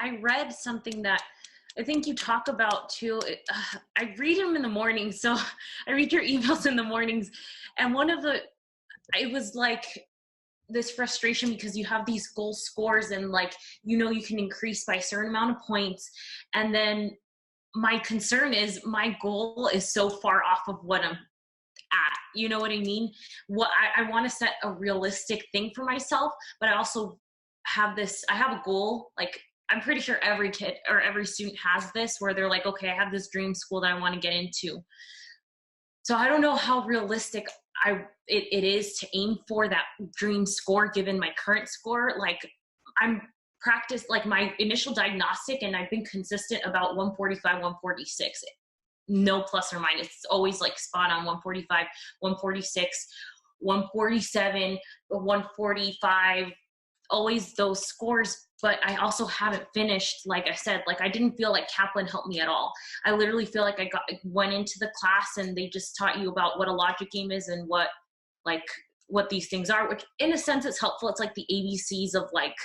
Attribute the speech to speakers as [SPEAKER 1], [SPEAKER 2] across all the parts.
[SPEAKER 1] I read something that I think you talk about too. I read them in the morning. So I read your emails in the mornings. And it was like this frustration because you have these goal scores and like, you can increase by a certain amount of points. And then my concern is my goal is so far off of what I'm at. You know what I mean? I want to set a realistic thing for myself, but I also I have a goal. Like, I'm pretty sure every kid or every student has this where they're like, okay, I have this dream school that I want to get into. So I don't know how realistic it is to aim for that dream score given my current score. Like, I'm practiced like my initial diagnostic, and I've been consistent about 145, 146. No plus or minus. It's always like spot on 145, 146, 147, 145, always those scores. But I also haven't finished, like I said, like I didn't feel like Kaplan helped me at all. I literally feel like I went into the class and they just taught you about what a logic game is and what these things are, which in a sense is helpful. It's like the ABCs of like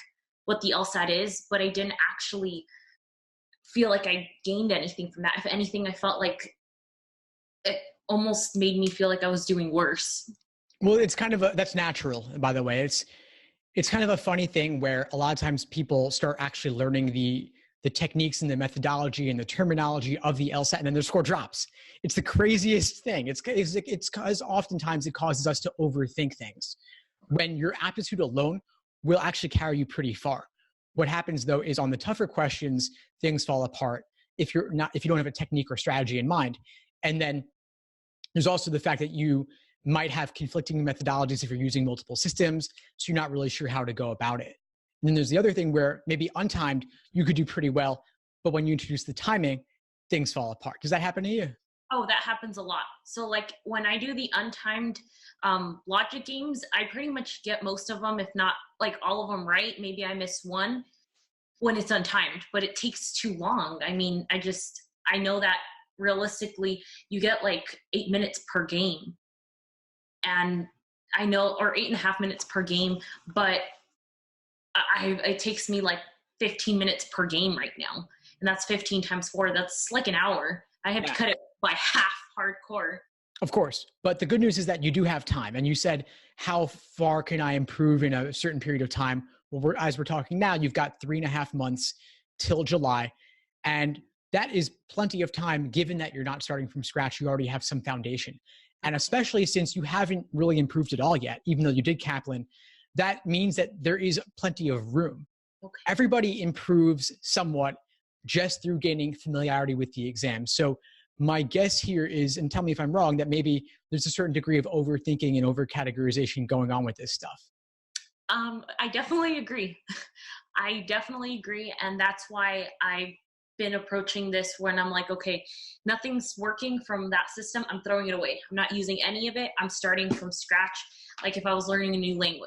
[SPEAKER 1] what the LSAT is, but I didn't actually feel like I gained anything from that. If anything, I felt like it almost made me feel like I was doing worse.
[SPEAKER 2] Well, it's kind of that's natural, by the way. It's kind of a funny thing where a lot of times people start actually learning the techniques and the methodology and the terminology of the LSAT, and then their score drops. It's the craziest thing. It's because oftentimes it causes us to overthink things when your aptitude alone will actually carry you pretty far. What happens though is on the tougher questions, things fall apart if you don't have a technique or strategy in mind. And then there's also the fact that you might have conflicting methodologies if you're using multiple systems, so you're not really sure how to go about it. And then there's the other thing where maybe untimed, you could do pretty well, but when you introduce the timing, things fall apart. Does that happen to you?
[SPEAKER 1] Oh, that happens a lot. So like when I do the untimed logic games, I pretty much get most of them, if not like all of them right. Maybe I miss one when it's untimed, but it takes too long. I mean, I know that realistically you get like 8 minutes per game. And I know, or 8.5 minutes per game, but it takes me like 15 minutes per game right now. And that's 15 times 4. That's like an hour. I have to cut it by half hardcore.
[SPEAKER 2] Of course. But the good news is that you do have time. And you said, how far can I improve in a certain period of time? Well, as we're talking now, you've got 3.5 months till July. And that is plenty of time, given that you're not starting from scratch. You already have some foundation. And especially since you haven't really improved at all yet, even though you did Kaplan, that means that there is plenty of room.
[SPEAKER 1] Okay.
[SPEAKER 2] Everybody improves somewhat just through gaining familiarity with the exam. So my guess here is, and tell me if I'm wrong, that maybe there's a certain degree of overthinking and overcategorization going on with this stuff.
[SPEAKER 1] I definitely agree. I definitely agree. And that's why I've been approaching this when I'm like, okay, nothing's working from that system. I'm throwing it away. I'm not using any of it. I'm starting from scratch. Like if I was learning a new language.